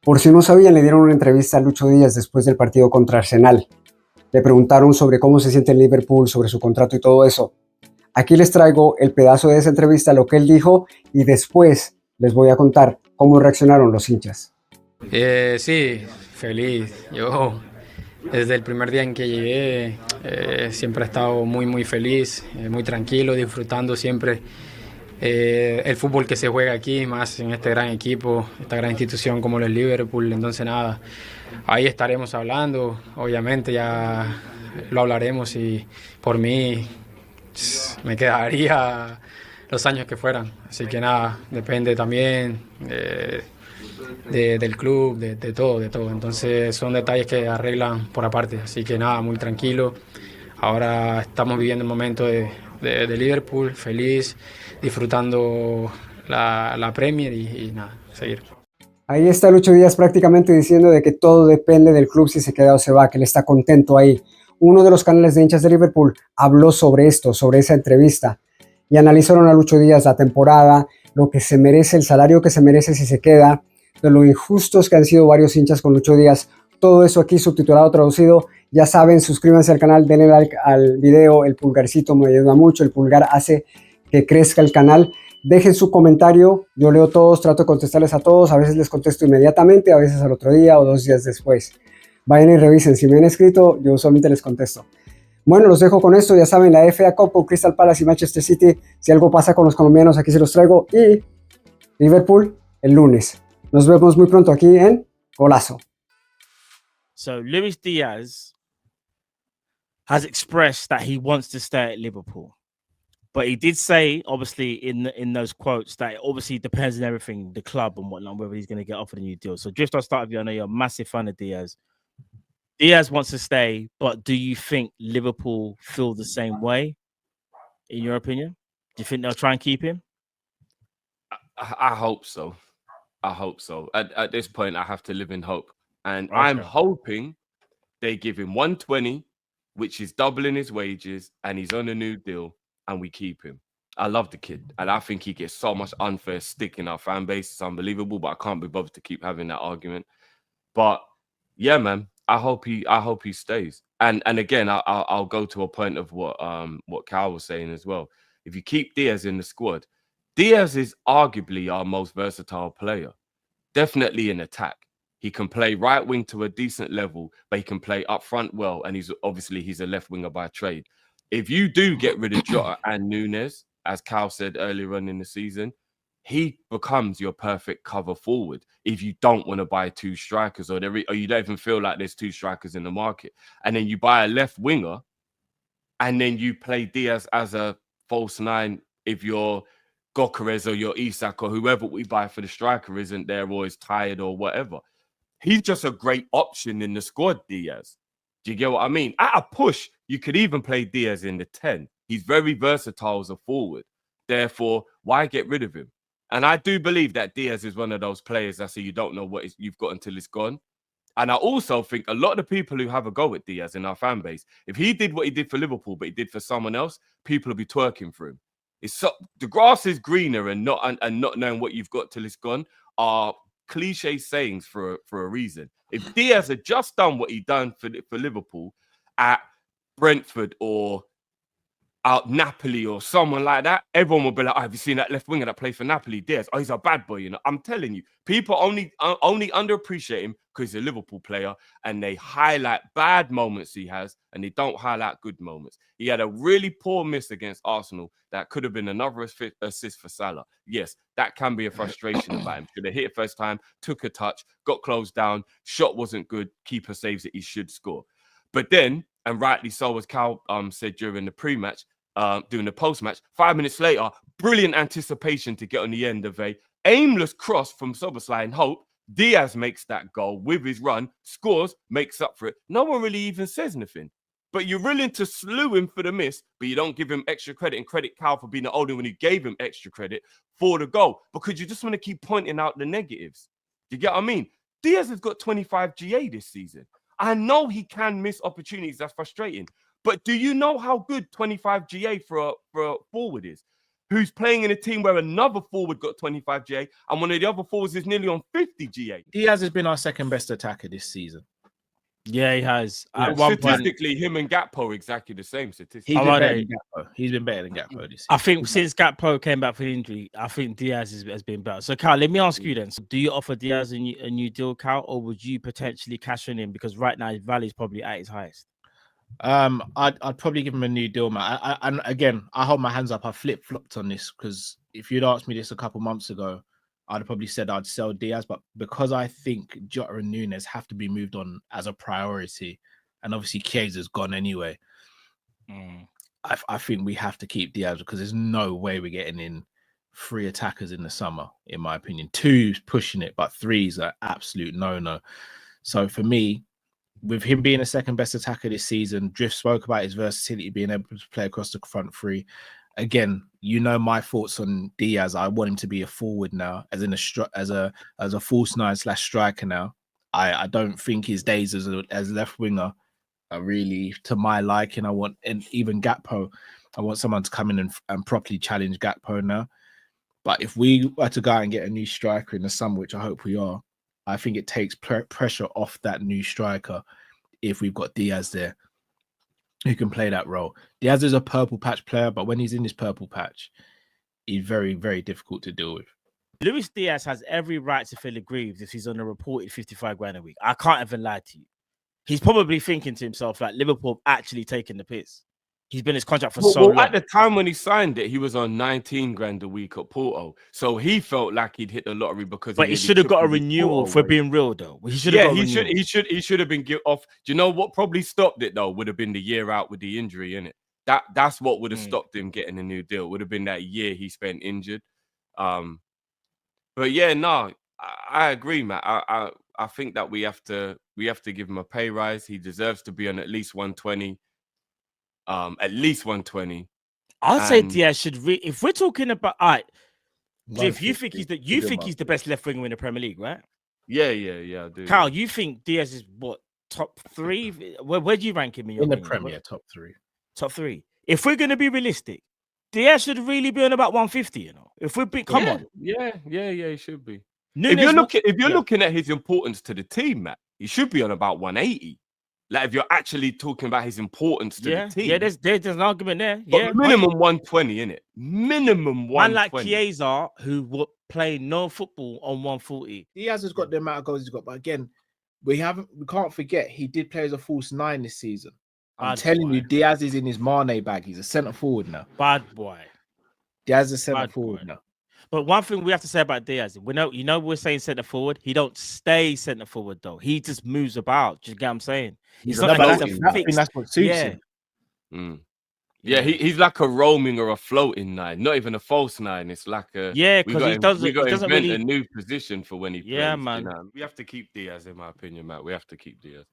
Por si no sabían, le dieron una entrevista a Lucho Díaz después del partido contra Arsenal. Le preguntaron sobre cómo se siente en Liverpool, sobre su contrato y todo eso. Aquí les traigo el pedazo de esa entrevista, lo que él dijo, y después les voy a contar cómo reaccionaron los hinchas. Sí, feliz. Yo desde el primer día en que llegué siempre he estado muy feliz, muy tranquilo, disfrutando siempre el fútbol que se juega aquí, más en este gran equipo, esta gran institución como lo es Liverpool. Entonces nada, ahí estaremos hablando, obviamente ya lo hablaremos y por mí me quedaría los años que fueran. Así que nada, depende también del club, de todo, de todo. Entonces son detalles que arreglan por aparte. Así que nada, muy tranquilo. Ahora estamos viviendo el momento de Liverpool, feliz, disfrutando la Premier y nada, seguir. Ahí está Lucho Díaz prácticamente diciendo de que todo depende del club si se queda o se va, que él está contento ahí. Uno de los canales de hinchas de Liverpool habló sobre esto, sobre esa entrevista, y analizaron a Lucho Díaz la temporada, lo que se merece, el salario que se merece si se queda, de lo injustos que han sido varios hinchas con Lucho Díaz. Todo eso aquí subtitulado, traducido. Ya saben, suscríbanse al canal, denle like al video, el pulgarcito me ayuda mucho, el pulgar hace que crezca el canal. Dejen su comentario, yo leo todos, trato de contestarles a todos, a veces les contesto inmediatamente, a veces al otro día o 2 días después. Vayan y revisen, si me han escrito, yo usualmente les contesto. Bueno, los dejo con esto, ya saben, la FA Cup, Crystal Palace y Manchester City. Si algo pasa con los colombianos, aquí se los traigo. Y Liverpool el lunes. Nos vemos muy pronto aquí en Golazo. So Luis Díaz has expressed that he wants to stay at Liverpool. But he did say, obviously, in those quotes, that it obviously depends on everything, the club and whatnot, whether he's going to get offered a new deal. So just I'll start with you. I know you're a massive fan of Diaz. Diaz wants to stay, but do you think Liverpool feel the same way, in your opinion? Do you think they'll try and keep him? I hope so. I hope so. At this point, I have to live in hope. And Okay. I'm hoping they give him 120, which is doubling his wages, and he's on a new deal, and we keep him. I love the kid, and I think he gets so much unfair stick in our fan base. It's unbelievable, but I can't be bothered to keep having that argument. But yeah, man, I hope he stays. And again, I'll go to a point of what Cal was saying as well. If you keep Diaz in the squad, Diaz is arguably our most versatile player. Definitely in attack. He can play right wing to a decent level, but he can play up front well. And he's a left winger by trade. If you do get rid of Jota and Nunes, as Cal said earlier on in the season, he becomes your perfect cover forward if you don't want to buy two strikers or you don't even feel like there's two strikers in the market. And then you buy a left winger and then you play Diaz as a false nine if your Gokeres or your Isak or whoever we buy for the striker isn't there or is tired or whatever. He's just a great option in the squad, Diaz. Do you get what I mean? At a push, you could even play Diaz in the 10. He's very versatile as a forward. Therefore, why get rid of him? And I do believe that Diaz is one of those players that say you don't know what you've got until it's gone. And I also think a lot of the people who have a go at Diaz in our fan base, if he did what he did for Liverpool, but he did for someone else, people will be twerking for him. It's so, the grass is greener and not knowing what you've got till it's gone are cliche sayings for a reason. If Diaz had just done what he done for Liverpool at Brentford or out Napoli or someone like that, everyone will be like, oh, have you seen that left winger that plays for Napoli? Diaz, oh, he's a bad boy, you know. I'm telling you, people only underappreciate him because he's a Liverpool player and they highlight bad moments he has and they don't highlight good moments. He had a really poor miss against Arsenal that could have been another assist for Salah. Yes, that can be a frustration about him. Should have hit it first time, took a touch, got closed down, shot wasn't good, keeper saves it, he should score. But then, and rightly so, as Cal said during the pre-match, doing the post-match, 5 minutes later, brilliant anticipation to get on the end of a aimless cross from Soboslai and Hope. Diaz makes that goal with his run, scores, makes up for it. No one really even says anything. But you're willing to slew him for the miss, but you don't give him extra credit and credit Cal for being the only one who gave him extra credit for the goal because you just want to keep pointing out the negatives. Do you get what I mean? Diaz has got 25 GA this season. I know he can miss opportunities. That's frustrating. But do you know how good 25 GA for a forward is? who's playing in a team where another forward got 25 GA and one of the other forwards is nearly on 50 GA. Diaz has been our second best attacker this season. Yeah, he has. Yeah, statistically, him and Gakpo are exactly the same statistically. He's been better than Gakpo this season. I think since Gakpo came back for the injury, I think Diaz has been better. So, Cal, let me ask you then. So do you offer Diaz a new deal, Cal, or would you potentially cash on him? Because right now his value is probably at its highest. I'd probably give him a new deal, man. And again, I hold my hands up. I flip-flopped on this because if you'd asked me this a couple months ago, I'd have probably said I'd sell Diaz. But because I think Jota and Nunes have to be moved on as a priority, and obviously Chiesa's gone anyway, I think we have to keep Diaz because there's no way we're getting in 3 attackers in the summer, in my opinion. 2's pushing it, but 3's an absolute no-no. So for me, with him being a second best attacker this season, Drift spoke about his versatility, being able to play across the front 3. Again, you know my thoughts on Diaz. I want him to be a forward now, as a false 9/striker now. I don't think his days as left winger are really to my liking. And even Gakpo, I want someone to come in and properly challenge Gakpo now. But if we were to go out and get a new striker in the summer, which I hope we are, I think it takes pressure off that new striker if we've got Diaz there who can play that role. Diaz is a purple patch player, but when he's in this purple patch, he's very, very difficult to deal with. Luis Díaz has every right to feel aggrieved if he's on a reported 55 grand a week. I can't even lie to you. He's probably thinking to himself, like, Liverpool actually taking the piss. He's been in his contract for so long. At the time when he signed it, he was on 19 grand a week at Porto. So he felt like he'd hit the lottery because. But he should have got a renewal. If we're being real, though, he should have. Yeah, he should have been off. Do you know what probably stopped it though? Would have been the year out with the injury in it. That's what would have stopped him getting a new deal. Would have been that year he spent injured. But yeah, no, I agree, Matt. I think that we have to give him a pay rise. He deserves to be on at least 120. At least 120. I'd say Diaz should. If we're talking about, all right, Jiff, you think he's the best left winger in the Premier League, right? Yeah, I do. Carl, you think Diaz is what, top 3? Where do you rank him in the Premier? Top 3. Top 3. If we're going to be realistic, Diaz should really be on about 150. You know, if we're come on, yeah, he should be. Nunes, if you're looking at his importance to the team, Matt, he should be on about 180. Like if you're actually talking about his importance to the team. Yeah, there's an argument there. But minimum 120, innit? Minimum 120. Man like Chiesa, who would play no football on 140. Diaz has got the amount of goals he's got, but again, we can't forget he did play as a false 9 this season. I'm telling you, Diaz is in his Mane bag. He's a centre forward now. Bad boy. Diaz is a centre forward now. But one thing we have to say about Diaz, we're saying centre forward. He don't stay centre forward though. He just moves about. Do you get what I'm saying? He's not like that's what suits him. Yeah, he's like a roaming or a floating 9, not even a false 9. It's like a because he doesn't invent a new position for when he plays. Yeah, man. You know? We have to keep Diaz, in my opinion, Matt. We have to keep Diaz.